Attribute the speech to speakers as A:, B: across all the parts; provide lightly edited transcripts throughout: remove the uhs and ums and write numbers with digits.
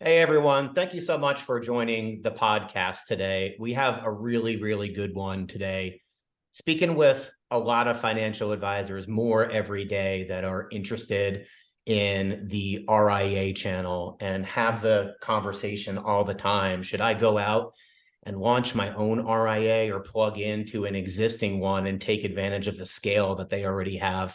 A: Hey, everyone. Thank you so much for joining the podcast today. We have a really, really good one today. Speaking with a lot of financial advisors more every day that are interested in the RIA channel and have the conversation all the time. Should I go out and launch my own RIA or plug into an existing one and take advantage of the scale that they already have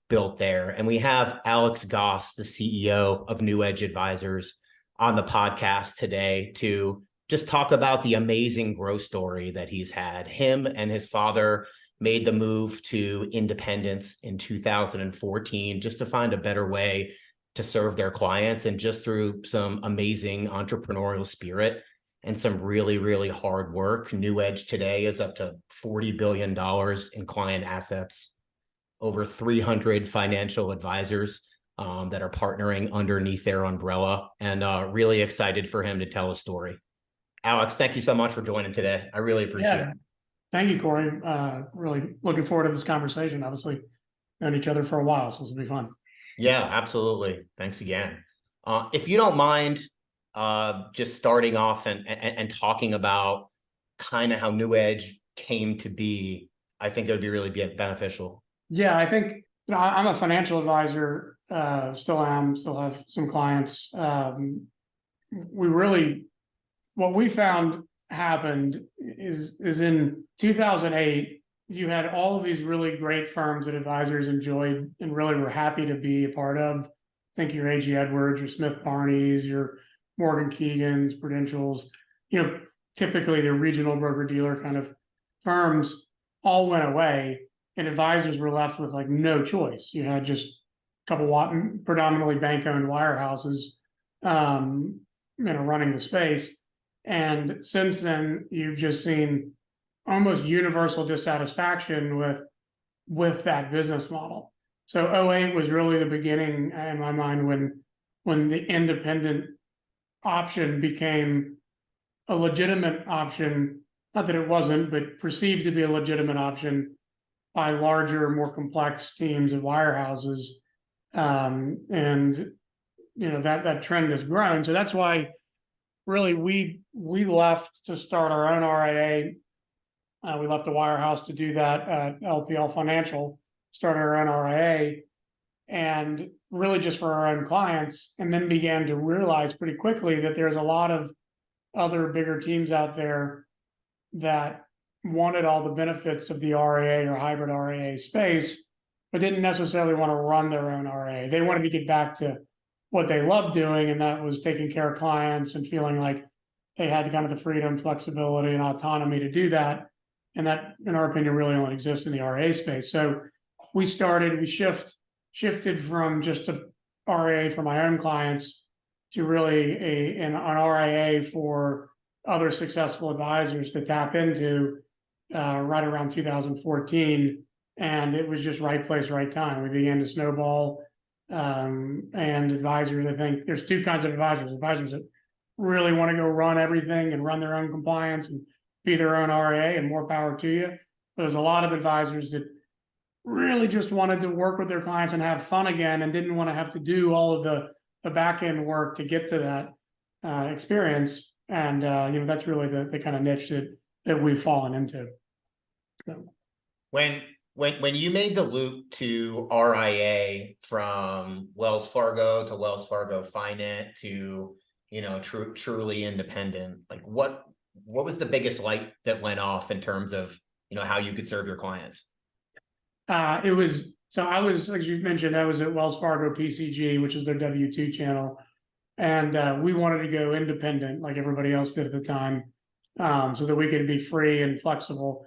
A: built there? And we have Alex Goss, the CEO of NewEdge Advisors, on the podcast today to just talk about the amazing growth story that he's had. Him and his father made the move to independence in 2014 just to find a better way to serve their clients, and just through some amazing entrepreneurial spirit and some really, really hard work. NewEdge today is up to $40 billion in client assets, over 300 financial advisors that are partnering underneath their umbrella, and really excited for him to tell a story. Alex, thank you so much for joining today. I really appreciate it.
B: Thank you, Corey. Really looking forward to this conversation. Obviously, known each other for a while, so this will be fun.
A: Yeah, absolutely. Thanks again. If you don't mind just starting off and talking about kind of how NewEdge came to be, I think it would be really beneficial.
B: Yeah, I think I'm a financial advisor, still have some clients. What we found happened is in 2008, you had all of these really great firms that advisors enjoyed and really were happy to be a part of. Think your A.G. Edwards, your Smith Barneys, your Morgan Keegans, Prudentials, typically the regional broker-dealer kind of firms all went away, and advisors were left with like no choice. You had just a couple predominantly bank-owned wirehouses, running the space. And since then, you've just seen almost universal dissatisfaction with that business model. So 2008 was really the beginning, in my mind, when the independent option became a legitimate option. Not that it wasn't, but perceived to be a legitimate option by larger, more complex teams of wirehouses. And that trend has grown. So that's why really we left to start our own RIA. We left the wirehouse to do that at LPL Financial, started our own RIA, and really just for our own clients, and then began to realize pretty quickly that there's a lot of other bigger teams out there that wanted all the benefits of the RIA or hybrid RIA space, but didn't necessarily want to run their own RIA. They wanted to get back to what they loved doing, and that was taking care of clients and feeling like they had kind of the freedom, flexibility, and autonomy to do that. And that, in our opinion, really only exists in the RIA space. So we shifted from just a RIA for my own clients to really an RIA for other successful advisors to tap into right around 2014. And it was just right place, right time. We began to snowball. And advisors, I think there's two kinds of advisors that really want to go run everything and run their own compliance and be their own RIA, and more power to you. But there's a lot of advisors that really just wanted to work with their clients and have fun again, and didn't want to have to do all of the back end work to get to that experience. And that's really the kind of niche that we've fallen into. So.
A: When you made the loop to RIA from Wells Fargo to Wells Fargo Finance to truly independent, like what was the biggest light that went off in terms of how you could serve your clients?
B: I was, as you mentioned, I was at Wells Fargo PCG, which is their W-2 channel, and we wanted to go independent like everybody else did at the time, so that we could be free and flexible.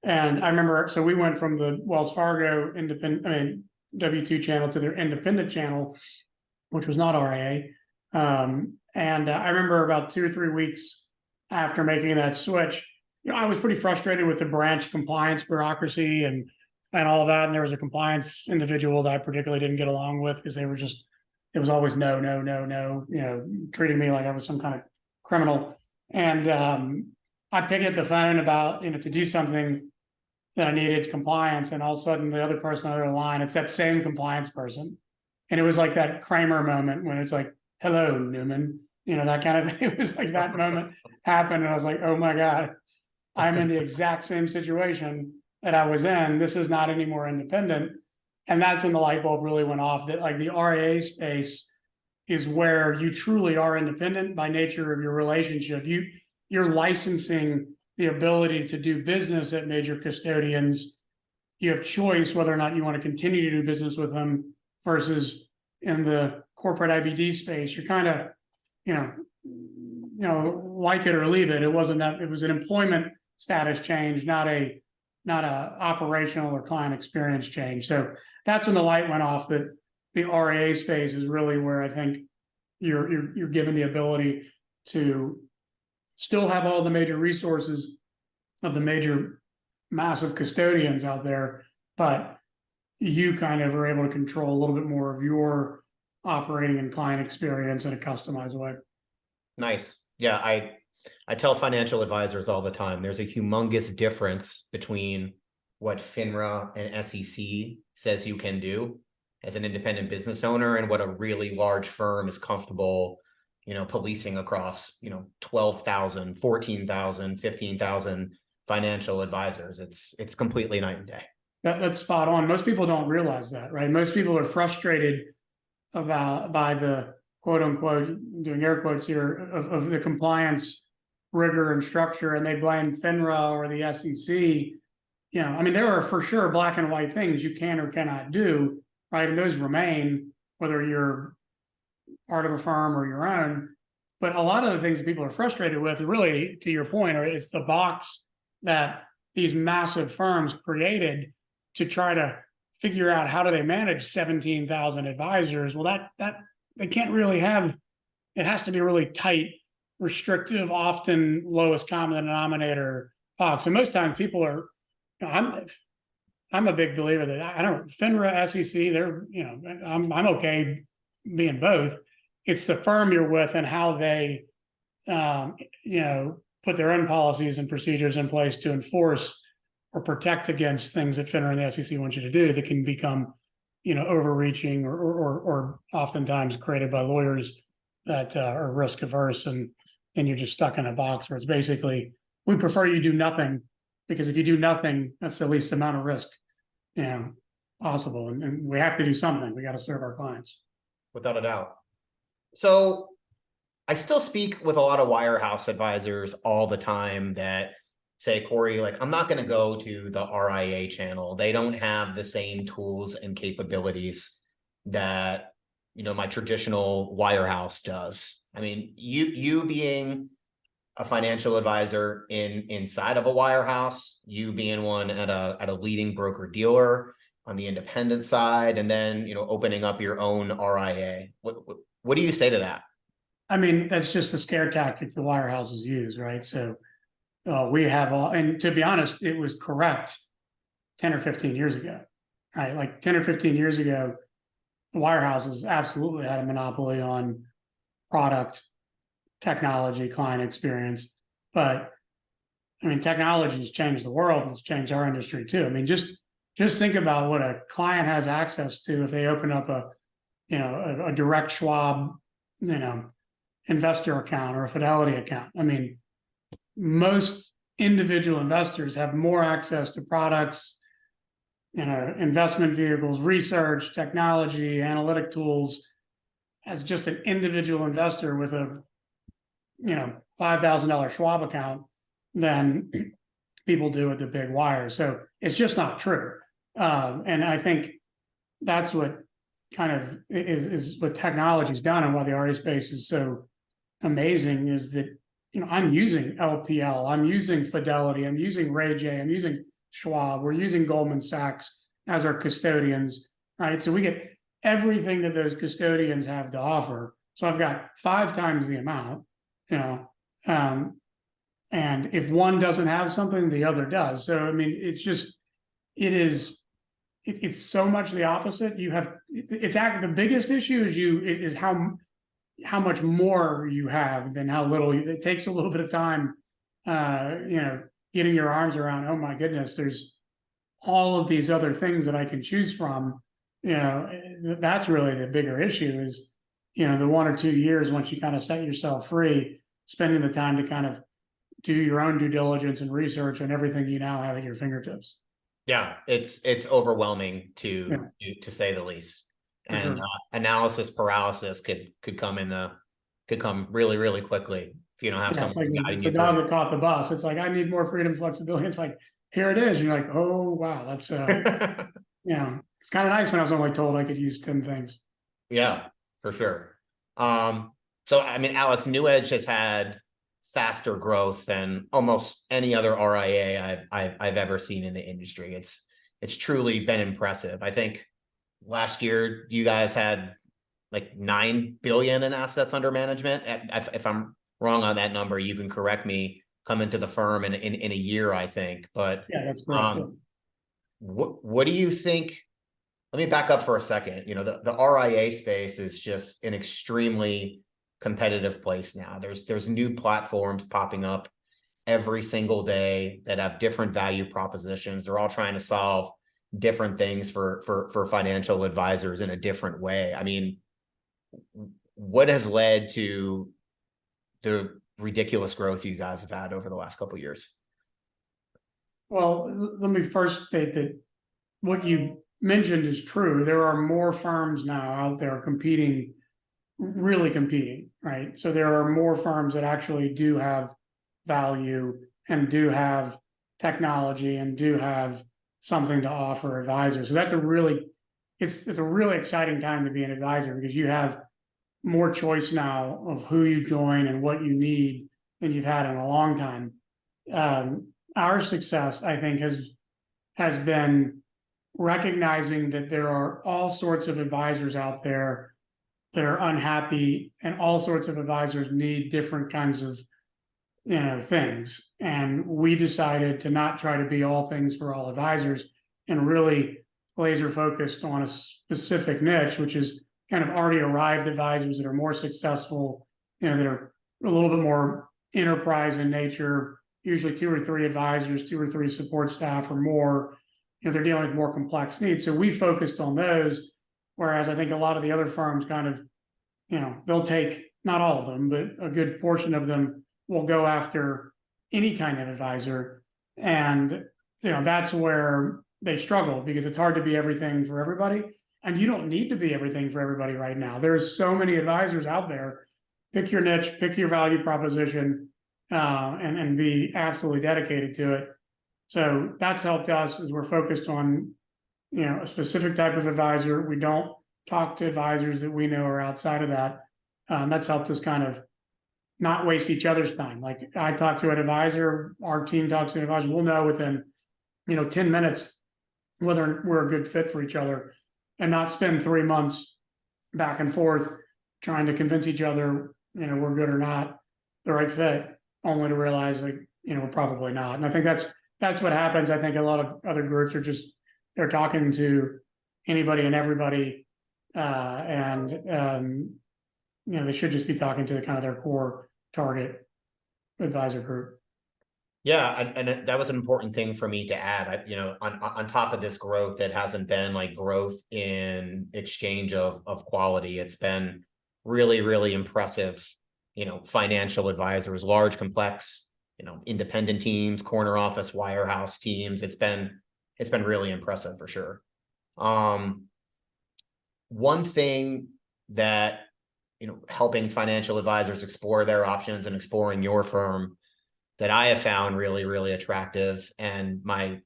B: And I remember, so we went from the Wells Fargo W-2 channel to their independent channel, which was not RIA. And I remember about 2 or 3 weeks after making that switch, I was pretty frustrated with the branch compliance bureaucracy and all of that. And there was a compliance individual that I particularly didn't get along with, because it was always no, treating me like I was some kind of criminal. And I picked up the phone about, to do something that I needed compliance, and all of a sudden the other person on the other line, it's that same compliance person. And it was like that Kramer moment when it's like, hello, Newman. that kind of, it was like that moment happened. And I was like, oh my God, I'm in the exact same situation that I was in. This is not any more independent. And that's when the light bulb really went off, that like the RIA space is where you truly are independent by nature of your relationship. You're licensing the ability to do business at major custodians. You have choice whether or not you want to continue to do business with them, versus in the corporate IBD space, you're kind of, like it or leave it. It wasn't that, it was an employment status change, not a operational or client experience change. So that's when the light went off, that the RIA space is really where I think you're given the ability to still have all the major resources of the major massive custodians out there, but you kind of are able to control a little bit more of your operating and client experience in a customized way.
A: Nice. Yeah, I tell financial advisors all the time, there's a humongous difference between what FINRA and SEC says you can do as an independent business owner and what a really large firm is comfortable, policing across, 12,000, 14,000, 15,000 financial advisors. It's completely night and day.
B: That's spot on. Most people don't realize that, right? Most people are frustrated by the quote unquote, doing air quotes here, of the compliance rigor and structure, and they blame FINRA or the SEC. There are for sure black and white things you can or cannot do, right? And those remain, whether you're part of a firm or your own. But a lot of the things that people are frustrated with, really, to your point, it's the box that these massive firms created to try to figure out how do they manage 17,000 advisors. Well, that they can't really have, it has to be really tight, restrictive, often lowest common denominator box. And most times people are, I'm a big believer that I don't, FINRA, SEC, they're, I'm okay being both. It's the firm you're with and how they, put their own policies and procedures in place to enforce or protect against things that FINRA and the SEC want you to do that can become, overreaching or oftentimes created by lawyers that are risk averse, and you're just stuck in a box where it's basically, we prefer you do nothing, because if you do nothing, that's the least amount of risk, possible. And we have to do something. We got to serve our clients.
A: Without a doubt. So I still speak with a lot of wirehouse advisors all the time that say, Corey, like, I'm not going to go to the RIA channel. They don't have the same tools and capabilities that, my traditional wirehouse does. You being a financial advisor inside of a wirehouse, you being one at a leading broker dealer on the independent side, and then, opening up your own RIA. What do you say to that?
B: That's just the scare tactic the wirehouses use, right? So we have all, and to be honest, it was correct 10 or 15 years ago, right? Like 10 or 15 years ago, the wirehouses absolutely had a monopoly on product, technology, client experience. But technology has changed the world, and it's changed our industry too. Just think about what a client has access to if they open up a direct Schwab, investor account or a Fidelity account. Most individual investors have more access to products, investment vehicles, research, technology, analytic tools, as just an individual investor with a, $5,000 Schwab account than people do with the big wires. So it's just not true. And I think that's what kind of is what technology's done, and why the RIA space is so amazing, is that, I'm using LPL, I'm using Fidelity, I'm using Ray J, I'm using Schwab, we're using Goldman Sachs as our custodians, right? So we get everything that those custodians have to offer. So I've got 5 times the amount, and if one doesn't have something, the other does. So, it's so much the opposite. The biggest issue is how much more you have than how little. It takes a little bit of time, getting your arms around, oh my goodness, there's all of these other things that I can choose from. That's really the bigger issue, is the 1 or 2 years, once you kind of set yourself free, spending the time to kind of do your own due diligence and research on everything you now have at your fingertips.
A: Yeah, it's overwhelming
B: Yeah,
A: to say the least.
B: for
A: And
B: sure.
A: analysis paralysis could come really, really quickly if you don't have
B: Yeah, it's
A: someone
B: like
A: guiding
B: it's
A: you
B: the
A: through
B: dog that caught the bus. It's like, I need more freedom, flexibility. It's like, here it is. You're like, oh wow, that's
A: it.
B: it's kind of nice when I was only told I could use 10 things.
A: Yeah, for sure. So I mean, Alex, NewEdge has had faster growth than almost any other RIA I've ever seen in the industry. It's truly been impressive. I think last year you guys had like 9 billion in assets under management. If I'm wrong on that number, you can correct me. Come into the firm in a year, I think. But
B: Yeah, that's correct. Yeah.
A: what do you think? Let me back up for a second. The RIA space is just an extremely competitive place now. There's new platforms popping up every single day that have different value propositions. They're all trying to solve different things for financial advisors in a different way. I mean, what has led to the ridiculous growth you guys have had over the last couple of years?
B: Well, let me first state that what you mentioned is true. There are more firms now out there competing, really competing, right? So there are more firms that actually do have value and do have technology and do have something to offer advisors. So that's it's a really exciting time to be an advisor, because you have more choice now of who you join and what you need than you've had in a long time. Our success, I think, has been recognizing that there are all sorts of advisors out there that are unhappy, and all sorts of advisors need different kinds of things. And we decided to not try to be all things for all advisors, and really laser focused on a specific niche, which is kind of already arrived advisors that are more successful, that are a little bit more enterprise in nature, usually 2 or 3 advisors, 2 or 3 support staff or more. They're dealing with more complex needs. So we focused on those. Whereas I think a lot of the other firms kind of, they'll take, not all of them, but a good portion of them will go after any kind of advisor. And, that's where they struggle, because it's hard to be everything for everybody. And you don't need to be everything for everybody right now. There's so many advisors out there. Pick your niche, pick your value proposition, and be absolutely dedicated to it. So that's helped us, as we're focused on, a specific type of advisor. We don't talk to advisors that we know are outside of that. That's helped us kind of not waste each other's time. Like, I talk to an advisor, our team talks to an advisor, we'll know within, 10 minutes whether we're a good fit for each other, and not spend 3 months back and forth trying to convince each other, we're good or not the right fit, only to realize, like, we're probably not. And I think that's what happens. I think a lot of other groups are they're talking to anybody and everybody, and they should just be talking to kind of their core target advisor group.
A: Yeah, and that was an important thing for me to add. On top of this growth, it hasn't been like growth in exchange of quality. It's been really, really impressive. Financial advisors, large, complex, independent teams, corner office, wirehouse teams. It's been really impressive for sure. One thing that, helping financial advisors explore their options and exploring your firm, that I have found really, really attractive, and my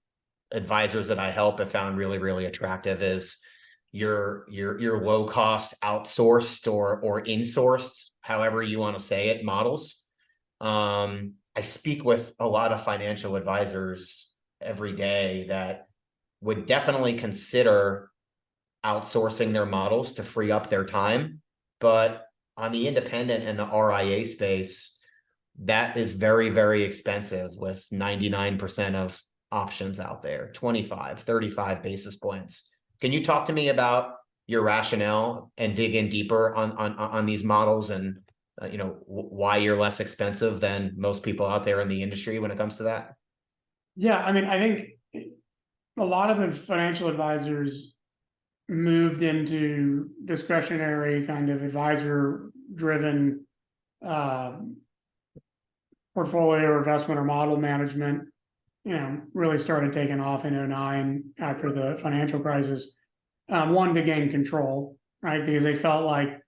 A: advisors that I help have found really, really attractive, is your low cost outsourced or insourced, however you want to say it, models. I speak with a lot of financial advisors every day that would definitely consider outsourcing their models to free up their time. But on the independent and the RIA space, that is very, very expensive, with 99% of options out there, 25, 35 basis points. Can you talk to me about your rationale and dig in deeper on these models, and why you're less expensive than most people out there in the industry when it comes to that?
B: Yeah, I mean, I think a lot of the financial advisors moved into discretionary kind of advisor driven portfolio or investment or model management, really started taking off in 2009 after the financial crisis. One, to gain control, right? Because they felt like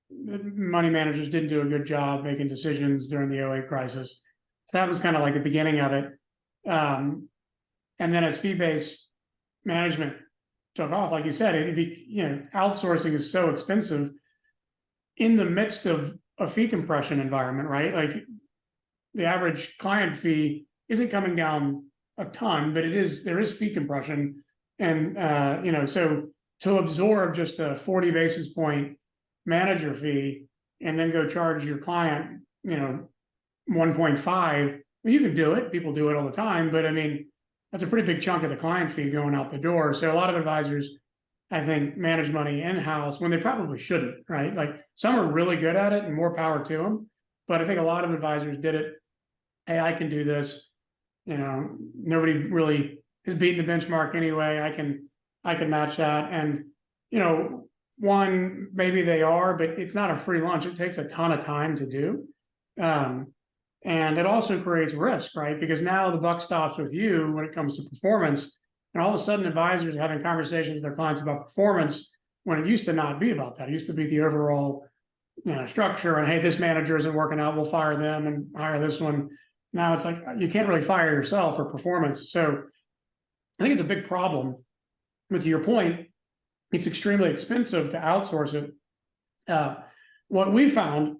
B: money managers didn't do a good job making decisions during the 2008 crisis. So that was kind of like the beginning of it. And then as fee-based management took off, like you said, outsourcing is so expensive in the midst of a fee compression environment, right? Like the average client fee isn't coming down a ton, but there is fee compression. And, so to absorb just a 40 basis point manager fee and then go charge your client, 1.5, well, you can do it. People do it all the time, but I mean, that's a pretty big chunk of the client fee going out the door. So a lot of advisors, I think, manage money in-house when they probably shouldn't, right? Like some are really good at it and more power to them. But I think a lot of advisors did it. Hey, I can do this. Nobody really is beating the benchmark anyway. I can match that. And, one, maybe they are, but it's not a free lunch. It takes a ton of time to do. And it also creates risk, right? Because now the buck stops with you when it comes to performance. And all of a sudden, advisors are having conversations with their clients about performance when it used to not be about that. It used to be the overall, structure. And hey, this manager isn't working out, we'll fire them and hire this one. Now it's like you can't really fire yourself for performance. So I think it's a big problem. But to your point, it's extremely expensive to outsource it. What we found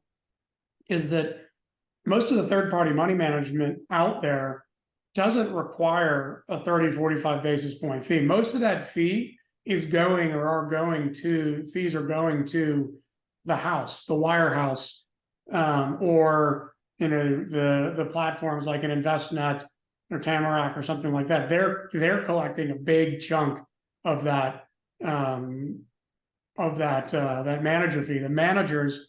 B: is that most of the third-party money management out there doesn't require a 30, 45 basis point fee. Most of that fee is fees are going to the house, the wirehouse, or the platforms like an InvestNet or Tamarack or something like that. They're collecting a big chunk of that manager fee. The managers,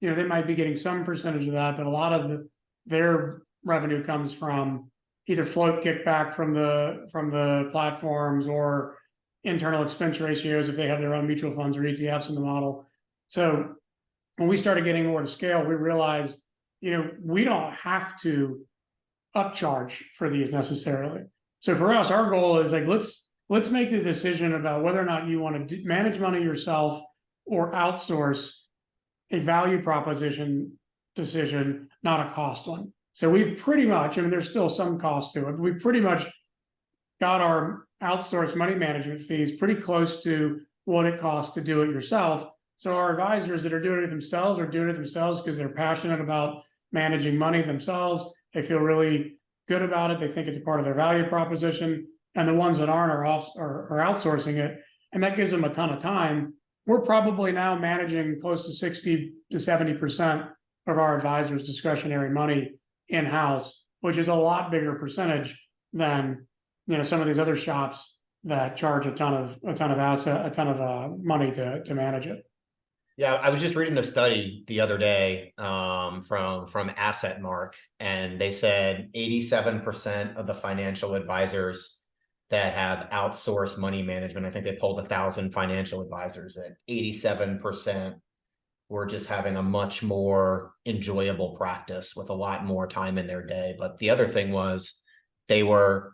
B: they might be getting some percentage of that, but a lot of their revenue comes from either float kickback from the platforms or internal expense ratios if they have their own mutual funds or ETFs in the model. So when we started getting more to scale, we realized, we don't have to upcharge for these necessarily. So for us, our goal is like, let's make the decision about whether or not you want to manage money yourself or outsource a value proposition decision, not a cost one. So we've pretty much, there's still some cost to it, but we've pretty much got our outsourced money management fees pretty close to what it costs to do it yourself. So our advisors that are doing it themselves are doing it themselves because they're passionate about managing money themselves. They feel really good about it. They think it's a part of their value proposition. And the ones that aren't are outsourcing it. And that gives them a ton of time. We're probably now managing close to 60 to 70% of our advisors' discretionary money in-house, which is a lot bigger percentage than some of these other shops that charge a ton of money to manage it.
A: Yeah, I was just reading a study the other day from Asset Mark, and they said 87% of the financial advisors that have outsourced money management, I think they polled 1,000 financial advisors, and 87% were just having a much more enjoyable practice with a lot more time in their day. But the other thing was they were,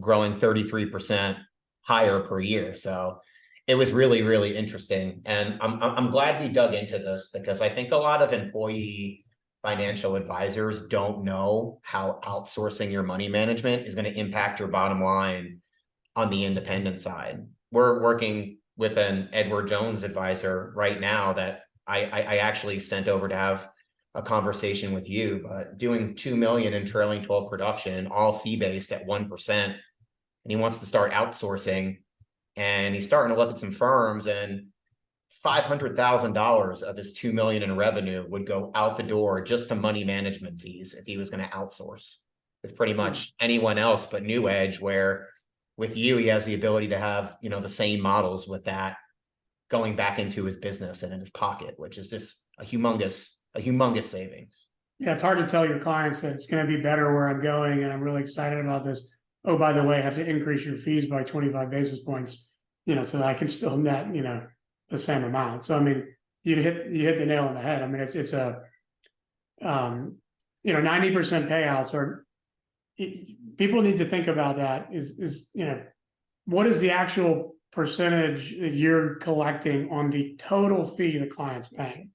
A: growing 33% higher per year. So it was really, really interesting. And I'm glad we dug into this because I think a lot of employee financial advisors don't know how outsourcing your money management is going to impact your bottom line on the independent side. We're working with an Edward Jones advisor right now that I actually sent over to have a conversation with you, but doing 2 million in trailing 12 production, all fee-based at 1%. And he wants to start outsourcing, and he's starting to look at some firms, and $500,000 of his 2 million in revenue would go out the door just to money management fees if he was going to outsource with pretty much anyone else but NewEdge, where with you, he has the ability to have, the same models with that going back into his business and in his pocket, which is just a humongous savings.
B: Yeah, it's hard to tell your clients that it's going to be better where I'm going and I'm really excited about this. Oh, by the way, I have to increase your fees by 25 basis points. so that I can still net, the same amount. So, I mean, you hit the nail on the head. I mean, it's a, 90% payouts are, people need to think about that is, what is the actual percentage that you're collecting on the total fee the client's paying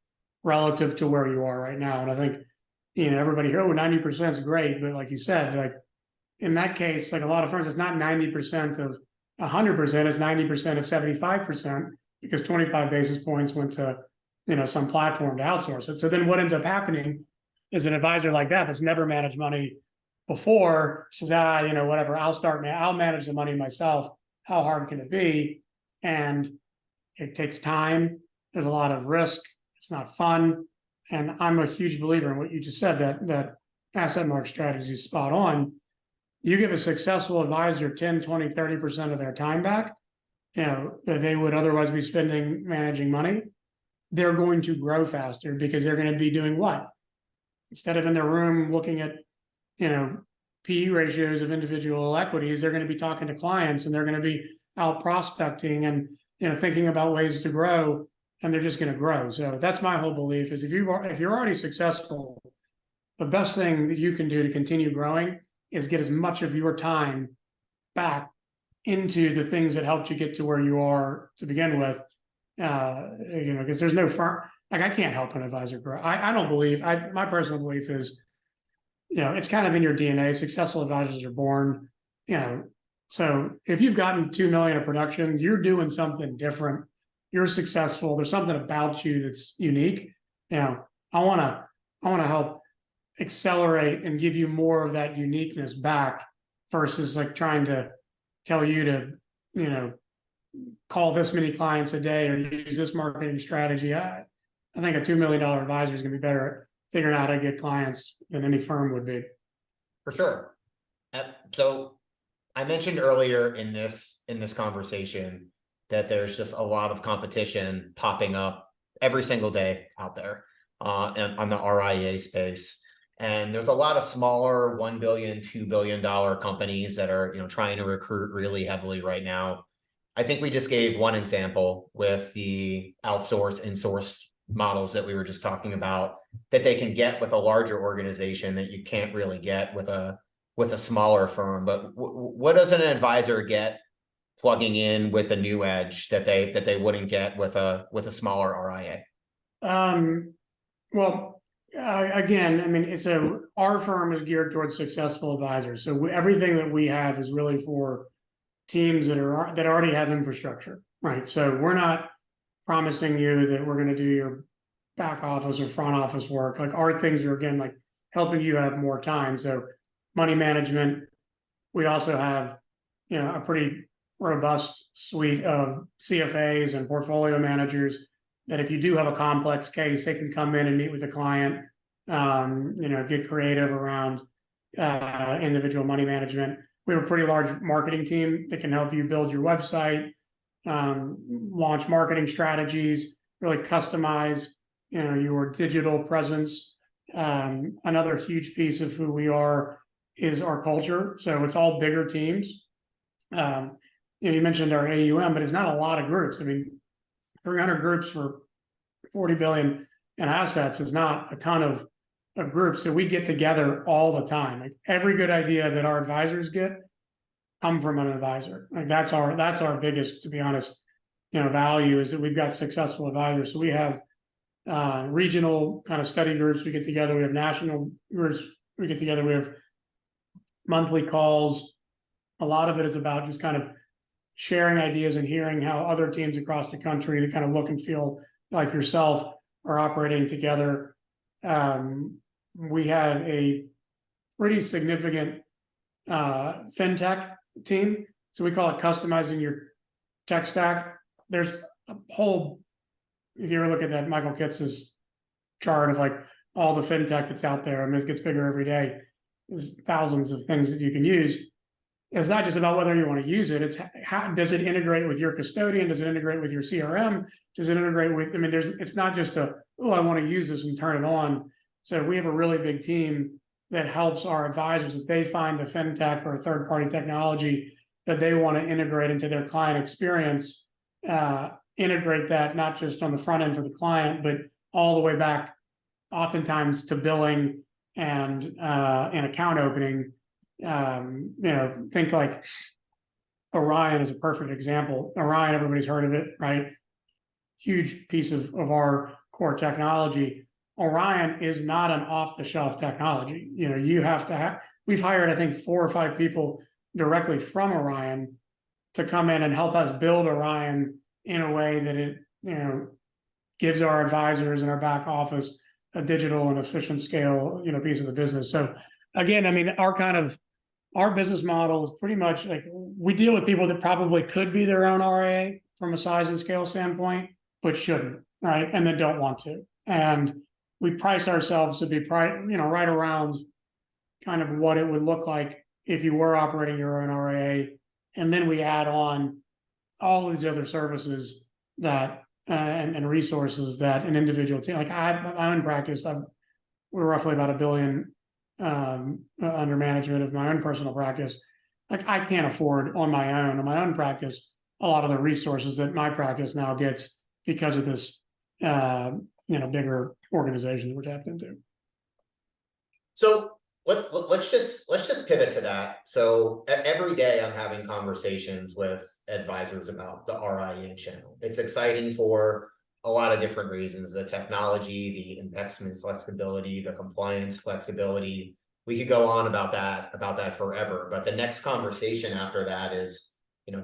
B: relative to where you are right now? And I think, everybody here, 90% is great, but like you said, like in that case, like a lot of firms, it's not 90% of 100%, it's 90% of 75%, because 25 basis points went to, some platform to outsource it. So then what ends up happening is an advisor like that that's never managed money before says, whatever, I'll manage the money myself. How hard can it be? And it takes time. There's a lot of risk. It's not fun. And I'm a huge believer in what you just said, that asset mark strategy is spot on. You give a successful advisor 10, 20, 30% of their time back, that they would otherwise be spending managing money, they're going to grow faster because they're going to be doing what? Instead of in their room looking at, PE ratios of individual equities, they're going to be talking to clients, and they're going to be out prospecting and, thinking about ways to grow, and they're just going to grow. So that's my whole belief is if you're already successful, the best thing that you can do to continue growing is get as much of your time back into the things that helped you get to where you are to begin with. Because there's no firm, like I can't help an advisor grow. I don't believe, my personal belief is, it's kind of in your DNA. Successful advisors are born, so if you've gotten 2 million of production, you're doing something different. You're successful. There's something about you that's unique. I want to help accelerate and give you more of that uniqueness back versus like trying to tell you to, call this many clients a day or use this marketing strategy. I think a $2 million advisor is going to be better at figuring out how to get clients than any firm would be.
A: For sure. So I mentioned earlier in this conversation that there's just a lot of competition popping up every single day out there on the RIA space. And there's a lot of smaller $1 billion, $2 billion companies that are, trying to recruit really heavily right now. I think we just gave one example with the insource models that we were just talking about that they can get with a larger organization that you can't really get with a smaller firm. But what does an advisor get plugging in with a NewEdge that they wouldn't get with a smaller RIA?
B: Again, I mean, our firm is geared towards successful advisors. So everything that we have is really for teams that already have infrastructure, right? So we're not promising you that we're going to do your back office or front office work. Like our things are, again, like helping you have more time. So money management, we also have, a pretty robust suite of CFAs and portfolio managers that if you do have a complex case, they can come in and meet with the client, get creative around individual money management. We have a pretty large marketing team that can help you build your website, launch marketing strategies, really customize, your digital presence. Another huge piece of who we are is our culture. So it's all bigger teams. You mentioned our AUM, but it's not a lot of groups. I mean, 300 groups for 40 billion in assets is not a ton of groups. So we get together all the time. Like every good idea that our advisors get come from an advisor. Like that's our biggest, to be honest, value is that we've got successful advisors. So we have regional kind of study groups. We get together. We have national groups. We get together. We have monthly calls. A lot of it is about just kind of sharing ideas and hearing how other teams across the country that kind of look and feel like yourself are operating together. We have a pretty significant fintech team. So we call it customizing your tech stack. There's a whole, if you ever look at that Michael Kitz's chart of like all the fintech that's out there, I mean, it gets bigger every day. There's thousands of things that you can use. It's not just about whether you want to use it. It's how does it integrate with your custodian? Does it integrate with your CRM? Does it integrate with, I mean, it's not just I want to use this and turn it on. So we have a really big team that helps our advisors if they find the fintech or third-party technology that they want to integrate into their client experience. integrate that not just on the front end for the client, but all the way back, oftentimes to billing and account opening. Think like Orion is a perfect example. Orion, everybody's heard of it, right? Huge piece of our core technology. Orion is not an off-the-shelf technology. You have to have, we've hired, I think, 4 or 5 people directly from Orion to come in and help us build Orion in a way that it, gives our advisors and our back office a digital and efficient scale, piece of the business. So again, I mean, our business model is pretty much like we deal with people that probably could be their own RIA from a size and scale standpoint, but shouldn't, right? And then don't want to. And we price ourselves to be, right around kind of what it would look like if you were operating your own RIA. And then we add on all these other services that and resources that an individual team, like I have my own practice. We're roughly about $1 billion under management of my own personal practice. Like I can't afford on my own practice a lot of the resources that my practice now gets because of this bigger organization that we're tapped into.
A: So let's just pivot to that. So every day I'm having conversations with advisors about the RIA channel. It's exciting for a lot of different reasons: the technology, the investment flexibility, the compliance flexibility. We could go on about that forever. But the next conversation after that is,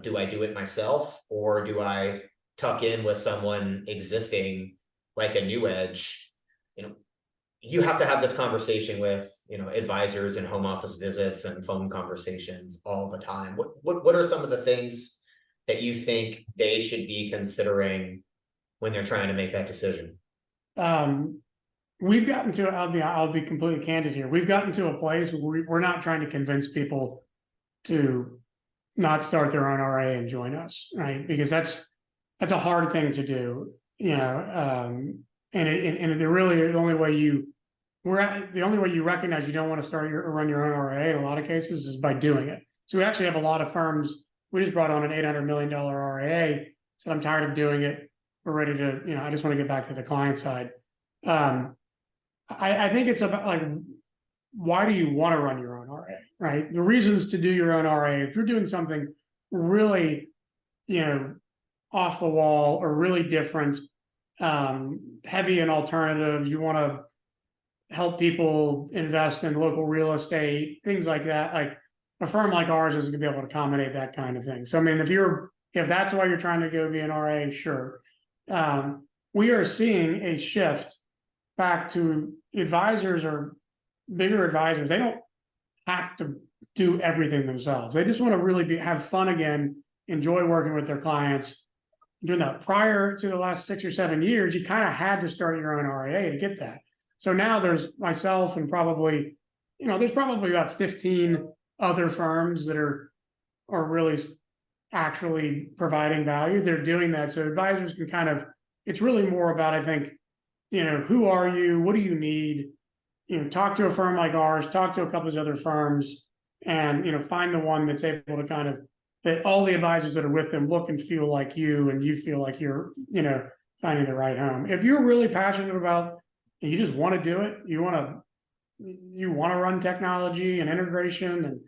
A: do I do it myself, or do I tuck in with someone existing like a NewEdge? You have to have this conversation with, advisors and home office visits and phone conversations all the time. What are some of the things that you think they should be considering when they're trying to make that decision?
B: We've gotten to, I'll be completely candid here. We've gotten to a place where we're not trying to convince people to not start their own RIA and join us, right? Because that's a hard thing to do, and the only way you recognize you don't want to run your own RIA in a lot of cases is by doing it. So we actually have a lot of firms. We just brought on an $800 million RIA. Said, I'm tired of doing it. We're ready to, I just want to get back to the client side. I think it's about like, why do you want to run your own RIA, right? The reasons to do your own RIA, if you're doing something really, off the wall or really different, heavy in alternatives, you want to help people invest in local real estate, things like that. Like a firm like ours isn't going to be able to accommodate that kind of thing. So, I mean, if that's why you're trying to go be an RIA, sure. We are seeing a shift back to advisors or bigger advisors. They don't have to do everything themselves. They just want to really have fun again, enjoy working with their clients. Doing that prior to the last 6 or 7 years, you kind of had to start your own RIA to get that. So now there's myself and probably, there's probably about 15 other firms that are really actually providing value. They're doing that. So advisors can it's really more about, I think, who are you? What do you need? Talk to a firm like ours, talk to a couple of other firms, and, find the one that's able to that all the advisors that are with them look and feel like you, and you feel like you're, finding the right home. If you're really passionate about, and you just want to do it, you want to run technology and integration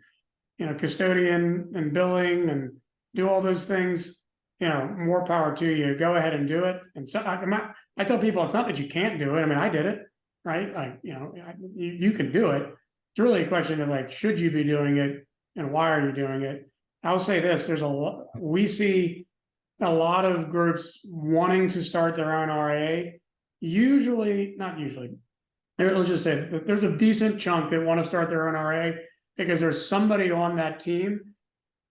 B: and, custodian and billing and do all those things, more power to you. Go ahead and do it. And so I tell people, it's not that you can't do it. I mean, I did it, right? Like, you can do it. It's really a question of like, should you be doing it and why are you doing it? I'll say this, we see a lot of groups wanting to start their own RIA. Not usually, let's just say that there's a decent chunk that want to start their own RIA because there's somebody on that team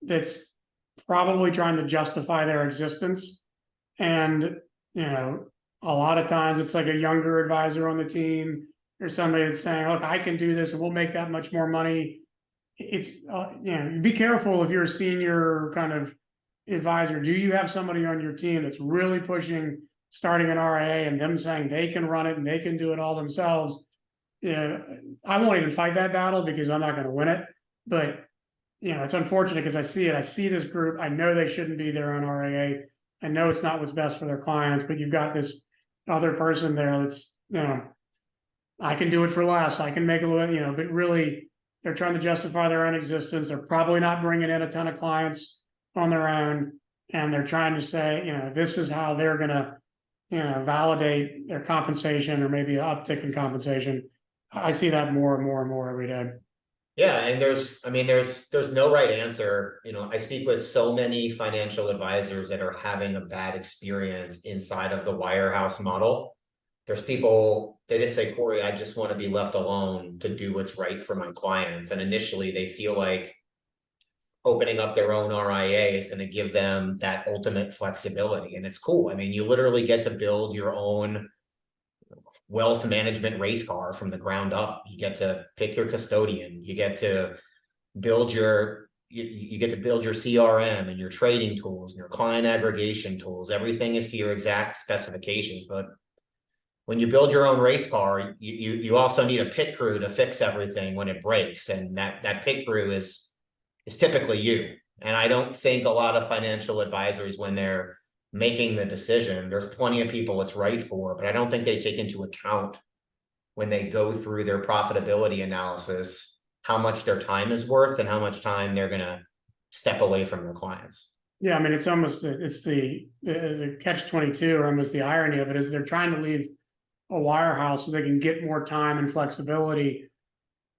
B: that's probably trying to justify their existence. And, a lot of times it's like a younger advisor on the team or somebody that's saying, look, I can do this and we'll make that much more money. It's, be careful if you're a senior kind of advisor. Do you have somebody on your team that's really pushing starting an RIA and them saying they can run it and they can do it all themselves? I won't even fight that battle because I'm not going to win it. But, it's unfortunate because I see this group. I know they shouldn't be their own RIA. I know it's not what's best for their clients, but you've got this other person there that's, I can do it for less. I can make a little, but really they're trying to justify their own existence. They're probably not bringing in a ton of clients on their own. And they're trying to say, this is how they're going to, validate their compensation or maybe an uptick in compensation. I see that more and more and more every day.
A: Yeah, and there's no right answer. I speak with so many financial advisors that are having a bad experience inside of the wirehouse model. There's people, they just say, Corey, I just want to be left alone to do what's right for my clients. And initially they feel like opening up their own RIA is going to give them that ultimate flexibility. And it's cool. You literally get to build your own wealth management race car from the ground up. You get to pick your custodian. You get to build your CRM and your trading tools and your client aggregation tools. Everything is to your exact specifications. But when you build your own race car, you also need a pit crew to fix everything when it breaks. And that pit crew is typically you. And I don't think a lot of financial advisors, when they're making the decision, there's plenty of people it's right for, but I don't think they take into account when they go through their profitability analysis, how much their time is worth and how much time they're going to step away from their clients.
B: Yeah. It's almost, the catch-22, or almost the irony of it is they're trying to leave a wirehouse so they can get more time and flexibility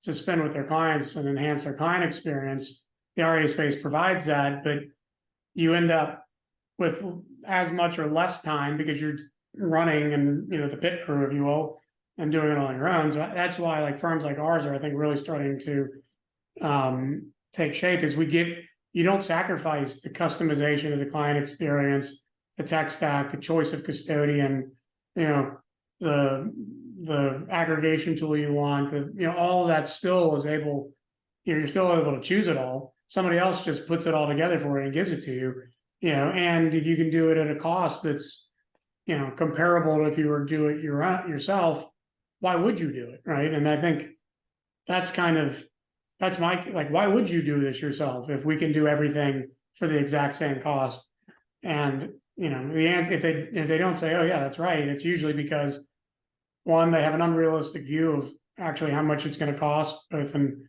B: to spend with their clients and enhance their client experience. The RIA space provides that, but you end up with as much or less time because you're running and, the pit crew, if you will, and doing it on your own. So that's why like firms like ours are, I think, really starting to take shape, is you don't sacrifice the customization of the client experience, the tech stack, the choice of custodian, the aggregation tool you want, all of that still is able, you're still able to choose it all. Somebody else just puts it all together for you and gives it to you, and if you can do it at a cost that's, comparable to if you were to do it yourself, why would you do it? Right. And I think that's why would you do this yourself if we can do everything for the exact same cost? And, the answer, if they don't say, oh yeah, that's right, it's usually because, one, they have an unrealistic view of actually how much it's going to cost, both in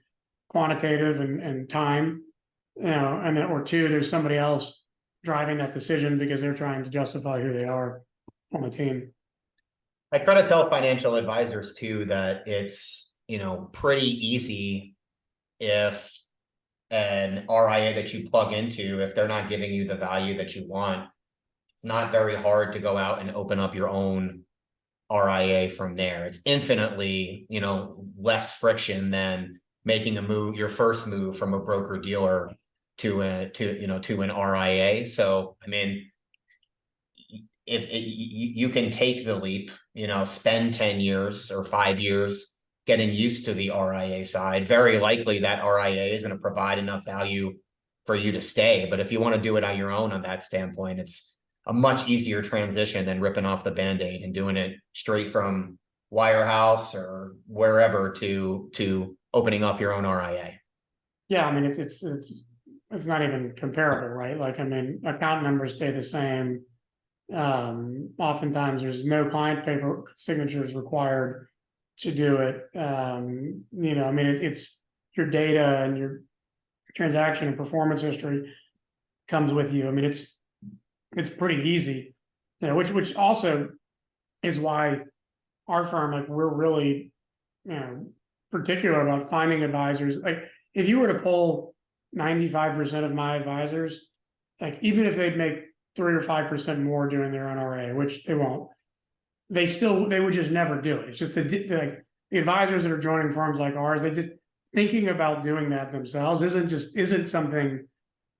B: quantitative and time, and then, or two, there's somebody else driving that decision because they're trying to justify who they are on the team.
A: I try to tell financial advisors too that it's, pretty easy if an RIA that you plug into, if they're not giving you the value that you want, it's not very hard to go out and open up your own RIA from there. It's infinitely, less friction than making a move, your first move from a broker dealer to an RIA. So, if you can take the leap, spend 10 years or 5 years getting used to the RIA side, very likely that RIA is going to provide enough value for you to stay. But if you want to do it on your own on that standpoint, it's a much easier transition than ripping off the Band-Aid and doing it straight from wirehouse or wherever to opening up your own RIA.
B: Yeah, it's not even comparable, right? Account numbers stay the same. Oftentimes there's no client paper signatures required to do it. It's your data and your transaction and performance history comes with you. It's pretty easy, which also is why our firm, we're really, particular about finding advisors. Like, if you were to poll 95% of my advisors, even if they'd make 3 or 5% more doing their own RIA, which they won't, they would just never do it. It's just the advisors that are joining firms like ours, they just thinking about doing that themselves isn't something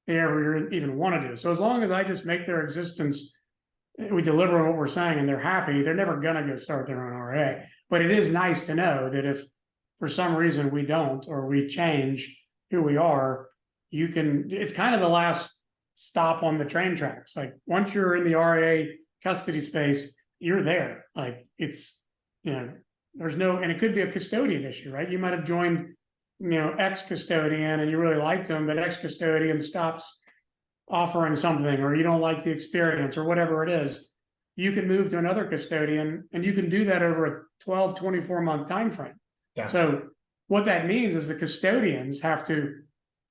B: they ever even want to do. So as long as I just make their existence, we deliver on what we're saying and they're happy, they're never going to go start their own RIA. But it is nice to know that if for some reason we don't, or we change who we are, it's kind of the last stop on the train tracks. Once you're in the RIA custody space, you're there. There's no, and it could be a custodian issue, right? You might have joined, ex-custodian and you really liked him, but ex-custodian stops offering something, or you don't like the experience, or whatever it is, you can move to another custodian, and you can do that over a 12, 24-month time frame.
A: Yeah.
B: So what that means is the custodians have to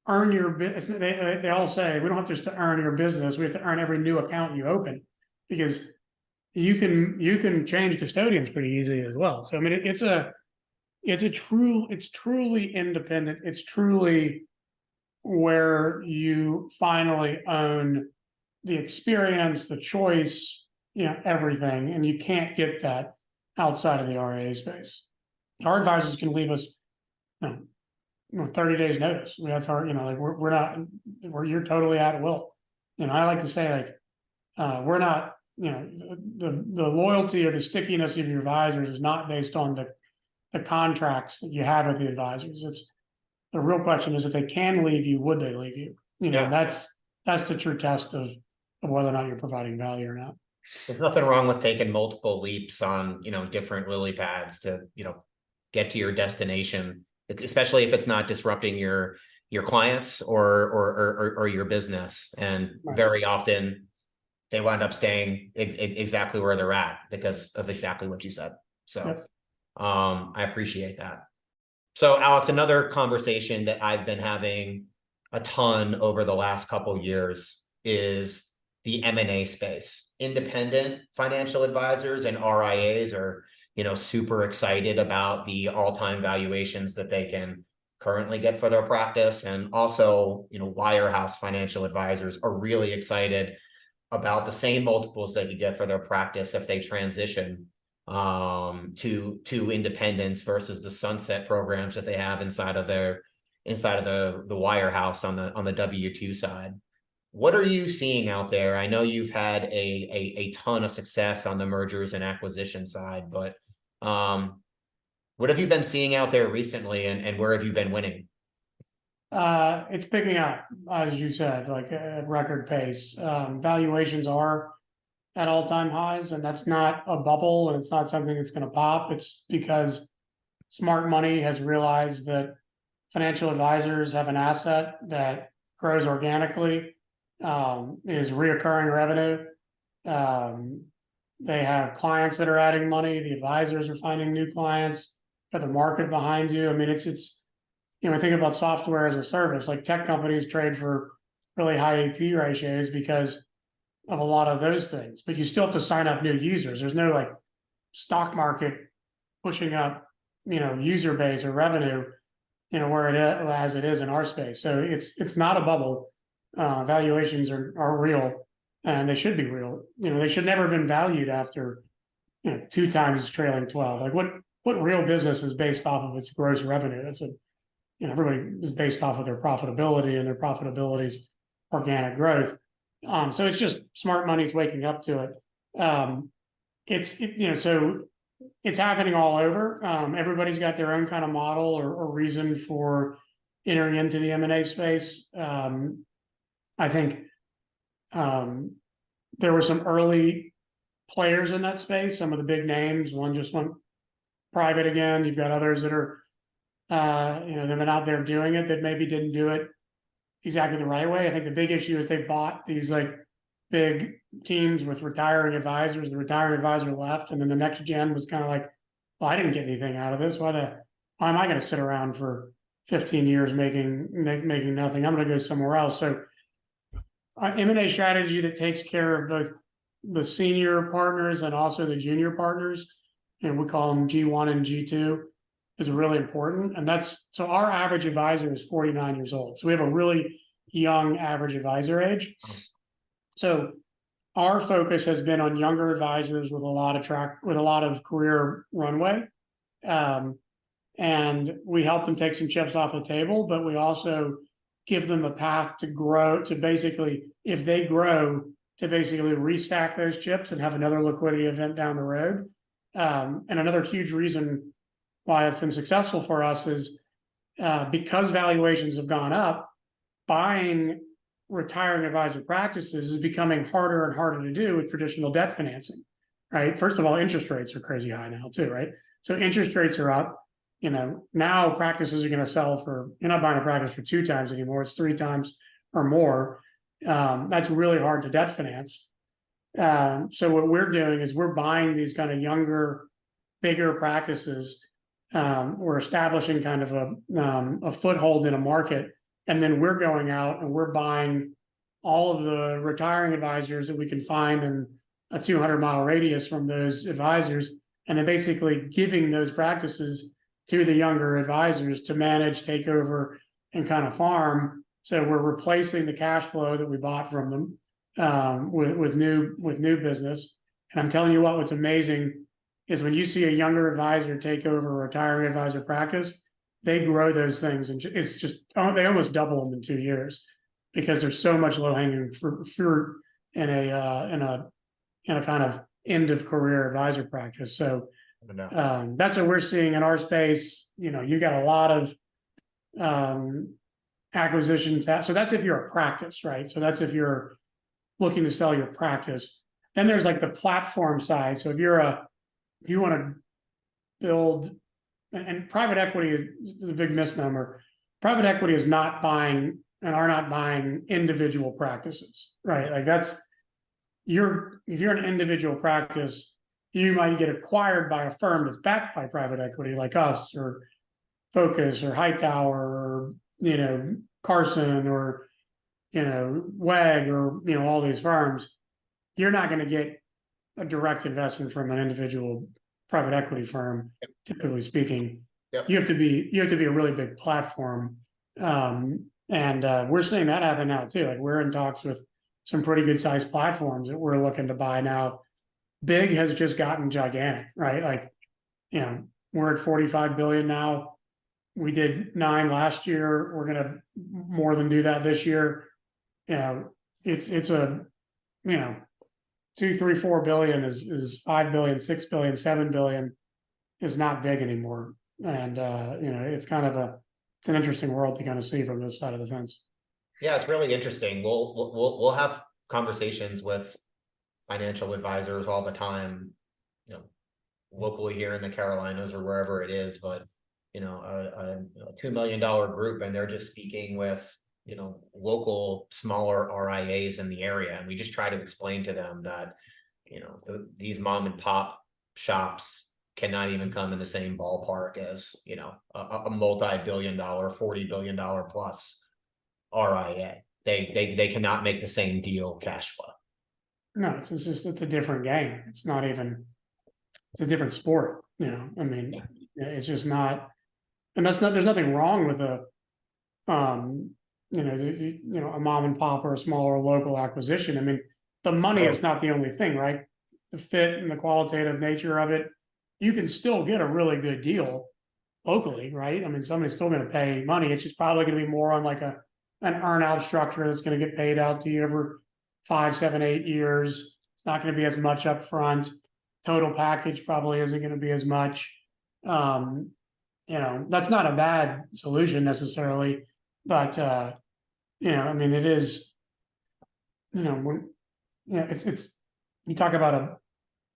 B: earn your business. They all say, we don't have just to earn your business, we have to earn every new account you open, because you can change custodians pretty easily as well. So I mean, it's truly independent. It's truly where you finally own the experience, the choice, everything, and you can't get that outside of the RIA space. Our advisors can leave us 30 days notice. I mean, that's our, like you're totally at will. I like to say, like, we're not, the loyalty or the stickiness of your advisors is not based on the contracts that you have with the advisors. It's the real question is, if they can leave you, would they leave you? That's the true test of whether or not you're providing value or not.
A: There's nothing wrong with taking multiple leaps on, different lily pads to, get to your destination, especially if it's not disrupting your clients or your business. And
B: Right.
A: Very often they wind up staying exactly where they're at because of exactly what you said. So,
B: Yep.
A: I appreciate that. So Alex, another conversation that I've been having a ton over the last couple of years is the M&A space. Independent financial advisors and RIAs are, super excited about the all-time valuations that they can currently get for their practice. And also, wirehouse financial advisors are really excited about the same multiples they could get for their practice if they transition to independence versus the sunset programs that they have inside of the wirehouse on the W-2 side. What are you seeing out there? I know you've had a ton of success on the mergers and acquisition side, but what have you been seeing out there recently, and where have you been winning?
B: It's picking up, as you said, like at record pace. Valuations are at all-time highs, and that's not a bubble, and it's not something that's going to pop. It's because smart money has realized that financial advisors have an asset that grows organically, is reoccurring revenue. They have clients that are adding money. The advisors are finding new clients. Got the market behind you. I mean, it's think about software as a service. Like, tech companies trade for really high AP ratios because of a lot of those things, but you still have to sign up new users. There's no like stock market pushing up, user base or revenue, where it is, as it is in our space. So it's not a bubble. Valuations are real, and they should be real. They should never have been valued after 2 times trailing 12. Like, what real business is based off of its gross revenue? That's everybody is based off of their profitability, and their profitability is organic growth. So it's just smart money's waking up to it. So it's happening all over. Everybody's got their own kind of model or reason for entering into the M&A space. I think there were some early players in that space, some of the big names. One just went private again. You've got others that are, they've been out there doing it that maybe didn't do it exactly the right way. I think the big issue is they bought these like big teams with retiring advisors. The retiring advisor left, and then the next gen was kind of like, well, I didn't get anything out of this. Why am I going to sit around for 15 years making nothing? I'm going to go somewhere else. So M&A strategy that takes care of both the senior partners and also the junior partners, and we call them G1 and G2, is really important. And so our average advisor is 49 years old. So we have a really young average advisor age. So our focus has been on younger advisors with a lot of career runway. And we help them take some chips off the table, but we also give them a path to grow, to basically, if they grow, to basically restack those chips and have another liquidity event down the road. And another huge reason why it's been successful for us is because valuations have gone up, buying retiring advisor practices is becoming harder and harder to do with traditional debt financing, right? First of all, interest rates are crazy high now too, right? So interest rates are up. Now practices are going to sell for, you're not buying a practice for 2 times anymore, it's 3 times or more. That's really hard to debt finance. So what we're doing is we're buying these kind of younger, bigger practices. We're establishing kind of a foothold in a market, and then we're going out and we're buying all of the retiring advisors that we can find in a 200-mile radius from those advisors, and then basically giving those practices to the younger advisors to manage, take over, and kind of farm. So we're replacing the cash flow that we bought from them with new business. And I'm telling you what's amazing is when you see a younger advisor take over a retiring advisor practice, they grow those things, and it's just they almost double them in 2 years because there's so much low hanging fruit in a kind of end of career advisor practice. So that's what we're seeing in our space. You got a lot of acquisitions. So that's if you're a practice, right? So that's if you're looking to sell your practice. Then there's like the platform side. So if you want to build, and private equity is a big misnomer. Private equity is not buying and are not buying individual practices, right? Like if you're an individual practice, you might get acquired by a firm that's backed by private equity like us or Focus or Hightower or, Carson or, WEG or, all these firms. You're not going to get a direct investment from an individual private equity firm, typically speaking.
A: Yep.
B: You have to be a really big platform. And we're seeing that happen now too. Like we're in talks with some pretty good sized platforms that we're looking to buy now. Big has just gotten gigantic, right? Like, we're at 45 billion now. We did 9 last year. We're going to more than do that this year. It's a, 2, 3, 4 billion is 5 billion, 6 billion, 7 billion is not big anymore. And, it's kind of it's an interesting world to kind of see from this side of the fence.
A: Yeah, it's really interesting. We'll have conversations with financial advisors all the time, locally here in the Carolinas or wherever it is, but a $2 million group, and they're just speaking with local smaller RIAs in the area, and we just try to explain to them that these mom and pop shops cannot even come in the same ballpark as a multi-billion-dollar, $40 billion plus RIA. They cannot make the same deal cash flow.
B: No, it's a different game. It's a different sport. It's just not, and there's nothing wrong with a mom and pop or a smaller local acquisition. The money is not the only thing, right? The fit and the qualitative nature of it, you can still get a really good deal locally, right? Somebody's still going to pay money. It's just probably going to be more on like an earn-out structure that's going to get paid out to you over 5, 7, 8 years. It's not going to be as much up front. Total package probably isn't going to be as much. That's not a bad solution necessarily, but it is, it's you talk about a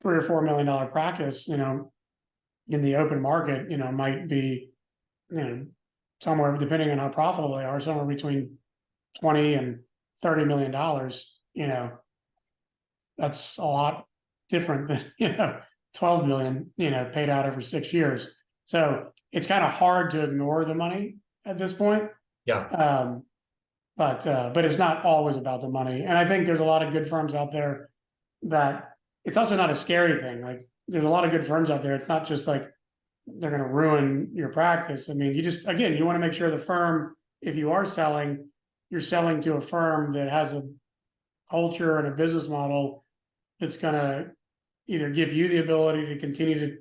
B: $3 or $4 million practice, in the open market, might be, somewhere, depending on how profitable they are, somewhere between 20 and $30 million. That's a lot different than 12 million paid out over 6 years. So it's kind of hard to ignore the money at this point.
A: Yeah.
B: But it's not always about the money. And I think there's a lot of good firms out there that it's also not a scary thing. Like there's a lot of good firms out there. It's not just like they're going to ruin your practice. You want to make sure the firm, if you are selling, you're selling to a firm that has a culture and a business model that's going to either give you the ability to continue to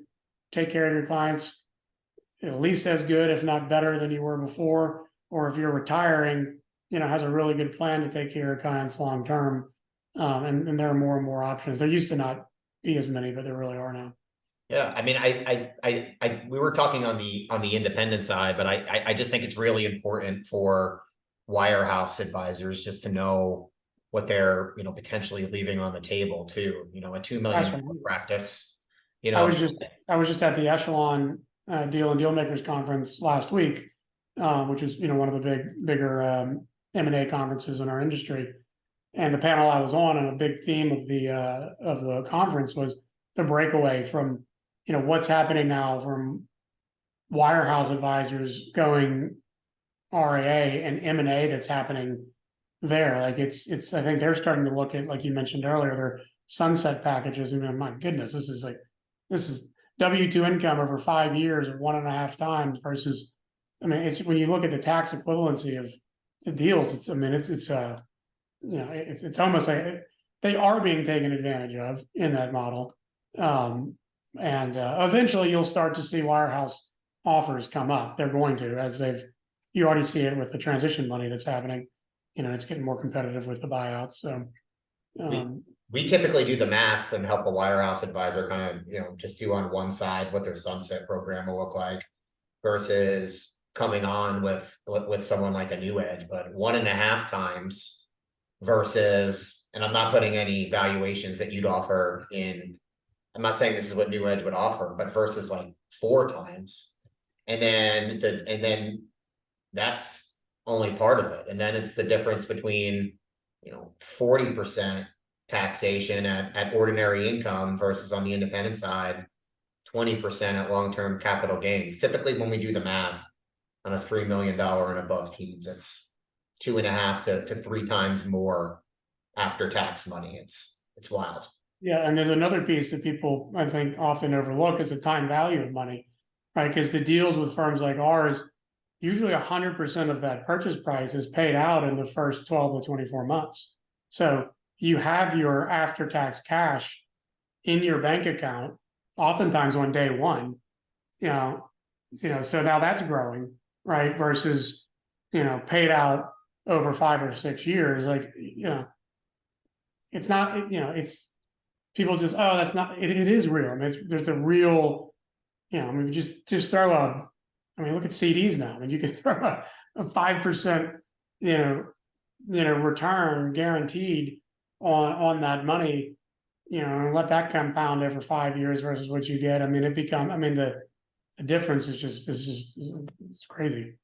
B: take care of your clients at least as good, if not better than you were before, or if you're retiring, has a really good plan to take care of clients long term. And there are more and more options. There used to not be as many, but there really are now.
A: Yeah, we were talking on the independent side, but I just think it's really important for wirehouse advisors just to know what they're potentially leaving on the table too. A $2 million practice.
B: I was just at the Echelon Deal and Deal Makers conference last week, which is one of the bigger M&A conferences in our industry. And the panel I was on, and a big theme of the conference was the breakaway from, what's happening now from wirehouse advisors going RIA and M&A that's happening there. Like it's I think they're starting to look at, like you mentioned earlier, their sunset packages, and my goodness, this is W-2 income over 5 years at 1.5 times versus, it's when you look at the tax equivalency of the deals, it's almost like they are being taken advantage of in that model. And eventually you'll start to see wirehouse offers come up. They're going to, you already see it with the transition money that's happening. It's getting more competitive with the buyouts. So
A: we typically do the math and help a wirehouse advisor kind of, just do on one side what their sunset program will look like versus coming on with someone like a NewEdge, but 1.5 times versus, and I'm not putting any valuations that you'd offer in, I'm not saying this is what NewEdge would offer, but versus like 4 times. And then that's only part of it. And then it's the difference between, 40% taxation at ordinary income versus on the independent side, 20% at long-term capital gains. Typically, when we do the math on a $3 million and above teams, it's 2.5 to 3 times more after tax money. It's wild.
B: Yeah, and there's another piece that people, I think, often overlook is the time value of money, right? Because the deals with firms like ours, usually 100% of that purchase price is paid out in the first 12 to 24 months. So you have your after-tax cash in your bank account, oftentimes on day one, so now that's growing, right? Versus, paid out over 5 or 6 years. Like, it's not, it's people just, oh, that's not, it is real. There's a real, just throw look at CDs now. You can throw a 5%, return guaranteed on that money, and let that compound over 5 years versus what you get. The difference is just it's crazy.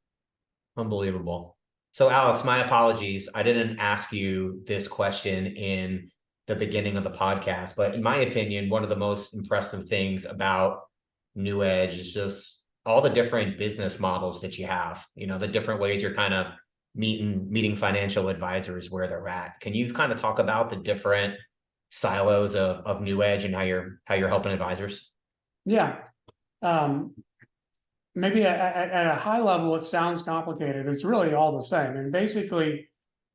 A: Unbelievable. So Alex, my apologies. I didn't ask you this question in the beginning of the podcast, but in my opinion, one of the most impressive things about NewEdge is just all the different business models that you have, the different ways you're kind of meeting financial advisors where they're at. Can you kind of talk about the different silos of NewEdge and how you're helping advisors?
B: Yeah. Maybe at a high level, it sounds complicated. It's really all the same. And basically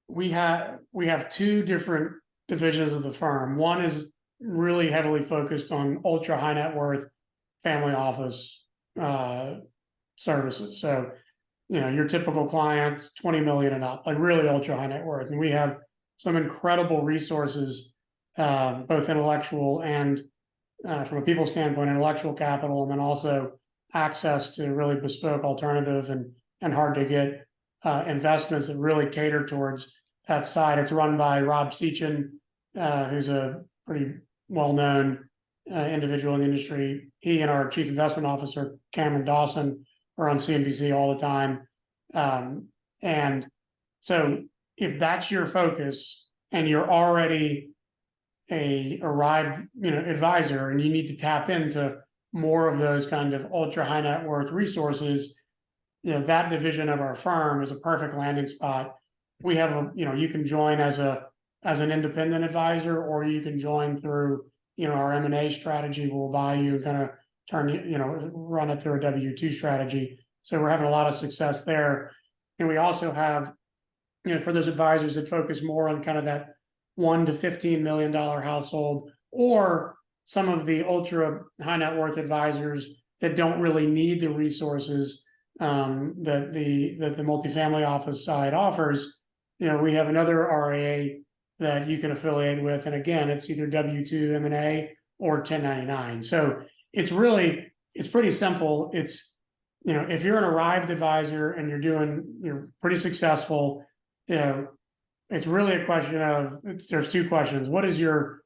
B: we have 2 different divisions of the firm. One is really heavily focused on ultra high net worth family office services. So, your typical clients, 20 million and up, like really ultra high net worth. And we have some incredible resources, both intellectual and from a people standpoint, intellectual capital, and then also access to really bespoke alternative and hard to get investments that really cater towards that side. It's run by Rob Sechin, who's a pretty well-known individual in the industry. He and our chief investment officer, Cameron Dawson, are on CNBC all the time. And so if that's your focus and you're already a arrived, advisor, and you need to tap into more of those kind of ultra high net worth resources, that division of our firm is a perfect landing spot. We have you can join as an independent advisor, or you can join through, our M&A strategy. We'll buy you and kind of run it through a W-2 strategy. So we're having a lot of success there. And we also have, for those advisors that focus more on kind of that $1 to $15 million household, or some of the ultra high net worth advisors that don't really need the resources that the multifamily office side offers. We have another RIA that you can affiliate with, and again, it's either W-2 M&A or 1099. So it's pretty simple. It's if you're an arrived advisor and you're pretty successful, it's really a question of, there's 2 questions. What does your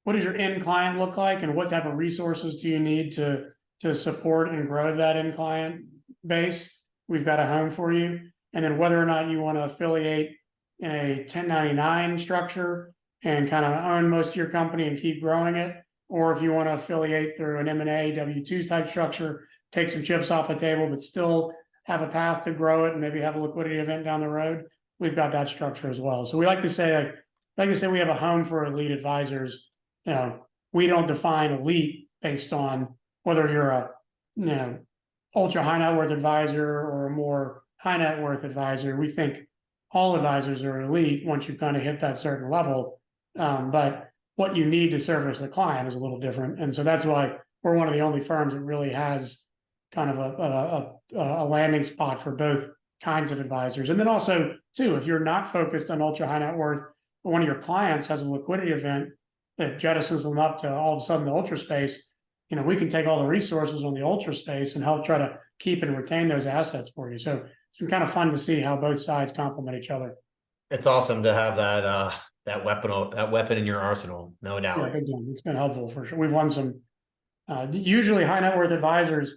B: end client look like, and what type of resources do you need to support and grow that end client base? We've got a home for you. And then whether or not you want to affiliate in a 1099 structure and kind of own most of your company and keep growing it, or if you want to affiliate through an M&A W-2 type structure, take some chips off the table, but still have a path to grow it and maybe have a liquidity event down the road, we've got that structure as well. So we like to say, we have a home for elite advisors. We don't define elite based on whether you're a ultra high net worth advisor or a more high net worth advisor. We think all advisors are elite once you've kind of hit that certain level. But what you need to service the client is a little different. And so that's why we're one of the only firms that really has kind of a landing spot for both kinds of advisors. And then also, too, if you're not focused on ultra high net worth, but one of your clients has a liquidity event that jettisons them up to all of a sudden the ultra space, we can take all the resources on the ultra space and help try to keep and retain those assets for you. So it's been kind of fun to see how both sides complement each other.
A: It's awesome to have that weapon in your arsenal, no doubt.
B: Yeah, big time. It's been helpful for sure. We've won some. Usually, high net worth advisors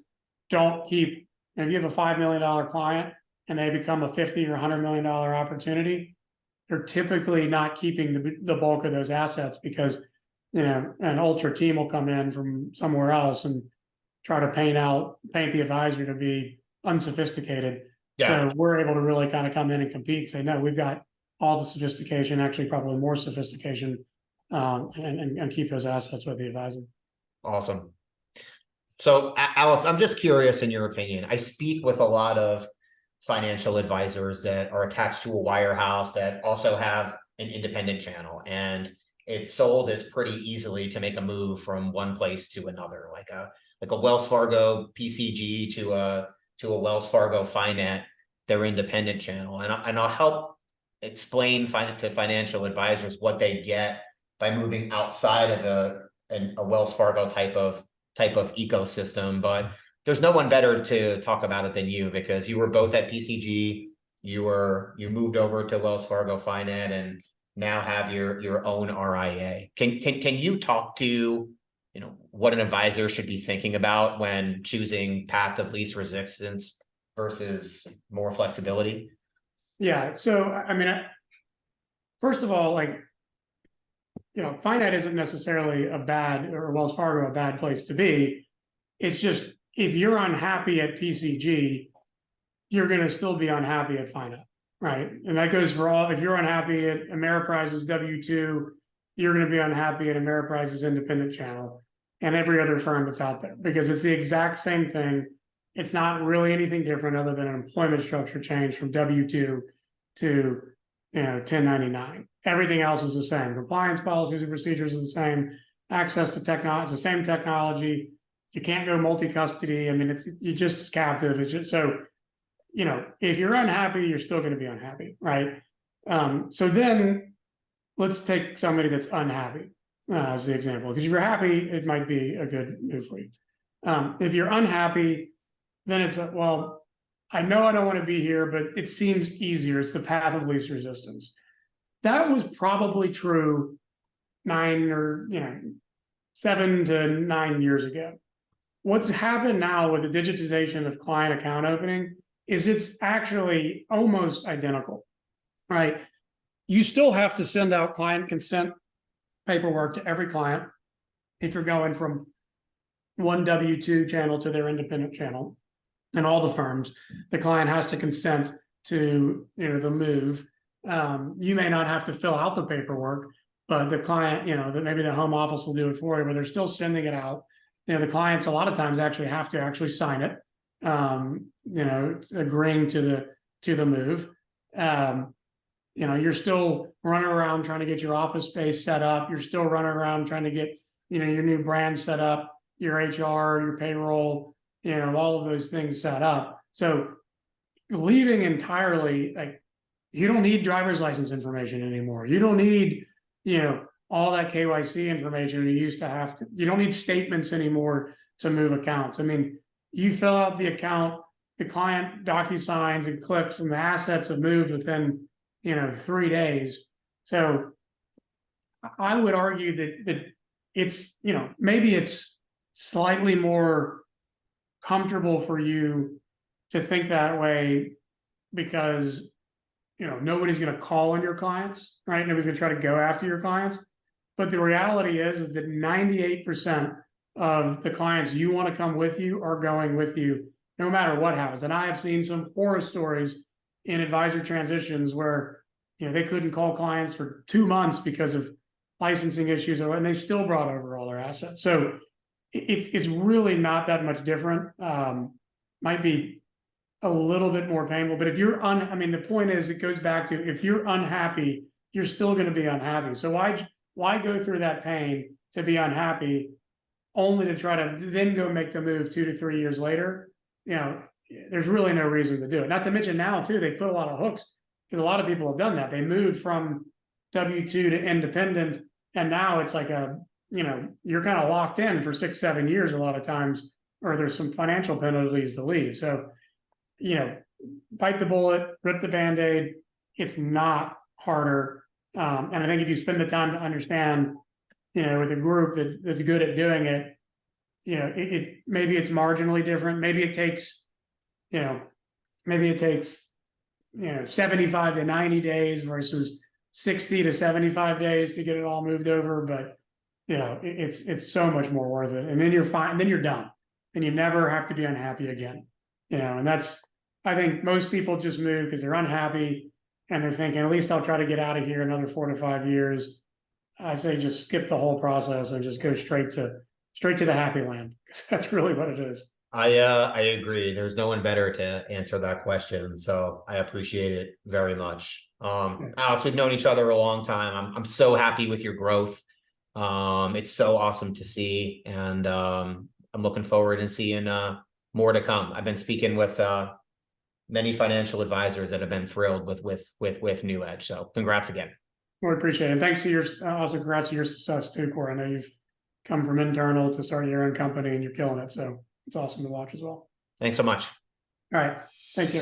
B: don't keep. If you have a $5 million client and they become a $50 or $100 million opportunity, they're typically not keeping the bulk of those assets because an ultra team will come in from somewhere else and try to paint the advisor to be unsophisticated. Yeah. So we're able to really kind of come in and compete and say, no, we've got all the sophistication, actually probably more sophistication, and keep those assets with the advisor.
A: Awesome. So Alex, I'm just curious in your opinion. I speak with a lot of financial advisors that are attached to a wirehouse that also have an independent channel, and it's sold as pretty easily to make a move from one place to another, like a Wells Fargo PCG to a Wells Fargo Finet, their independent channel. And I'll help explain to financial advisors what they get by moving outside of a Wells Fargo type of ecosystem. But there's no one better to talk about it than you, because you were both at PCG, you moved over to Wells Fargo Finet, and now have your own RIA. Can you talk to what an advisor should be thinking about when choosing path of least resistance versus more flexibility?
B: Yeah. So I mean, first of all, Finet isn't necessarily or Wells Fargo a bad place to be. It's just, if you're unhappy at PCG, you're going to still be unhappy at Finet, right? And that goes for all. If you're unhappy at Ameriprise's W-2, you're going to be unhappy at Ameriprise's independent channel and every other firm that's out there, because it's the exact same thing. It's not really anything different other than an employment structure change from W-2 to 1099. Everything else is the same. Compliance policies and procedures is the same. Access to technology, it's the same technology. You can't go multi-custody. I mean, you're just as captive. It's just, so, if you're unhappy, you're still going to be unhappy, right? So then let's take somebody that's unhappy as the example, because if you're happy, it might be a good move for you. If you're unhappy, then it's I know I don't want to be here, but it seems easier. It's the path of least resistance. That was probably true 7 to 9 years ago. What's happened now with the digitization of client account opening is it's actually almost identical, right? You still have to send out client consent paperwork to every client if you're going from one W-2 channel to their independent channel. And all the firms, the client has to consent to the move. You may not have to fill out the paperwork, but the client, maybe the home office will do it for you, but they're still sending it out. The clients a lot of times actually have to sign it, agreeing to the move. You're still running around trying to get your office space set up. You're still running around trying to get, your new brand set up, your HR, your payroll, all of those things set up. So leaving entirely, you don't need driver's license information anymore. You don't need, all that KYC information you used to have to. You don't need statements anymore to move accounts. I mean, you fill out the account, the client DocuSigns and clicks, and the assets have moved within 3 days. So I would argue that it's maybe it's slightly more comfortable for you to think that way because nobody's going to call on your clients, right? Nobody's going to try to go after your clients. But the reality is that 98% of the clients you want to come with you are going with you no matter what happens. And I have seen some horror stories in advisor transitions where, they couldn't call clients for 2 months because of licensing issues, and they still brought over all their assets. So it's really not that much different. Might be a little bit more painful, but if you're the point is, it goes back to, if you're unhappy, you're still going to be unhappy. So why go through that pain to be unhappy, only to try to then go make the move 2 to 3 years later? There's really no reason to do it. Not to mention now too, they put a lot of hooks, because a lot of people have done that. They moved from W-2 to independent, and now it's like you're kind of locked in for 6-7 years a lot of times, or there's some financial penalties to leave. So, bite the bullet, rip the Band-Aid. It's not harder. And I think if you spend the time to understand, with a group that's good at doing it, it maybe it's marginally different. Maybe it takes 75 to 90 days versus 60 to 75 days to get it all moved over. But, it's so much more worth it. And then you're fine. And then you're done. And you never have to be unhappy again. And I think most people just move because they're unhappy and they're thinking, at least I'll try to get out of here another 4 to 5 years. I say just skip the whole process and just go straight to the happy land. That's really what it is.
A: I agree. There's no one better to answer that question. So I appreciate it very much. Alex, we've known each other a long time. I'm so happy with your growth. It's so awesome to see. And I'm looking forward and seeing more to come. I've been speaking with many financial advisors that have been thrilled with NewEdge. So congrats again.
B: Well, I appreciate it. Thanks to also congrats to your success too, Corey. I know you've come from internal to starting your own company and you're killing it. So it's awesome to watch as well.
A: Thanks so much.
B: All right. Thank you.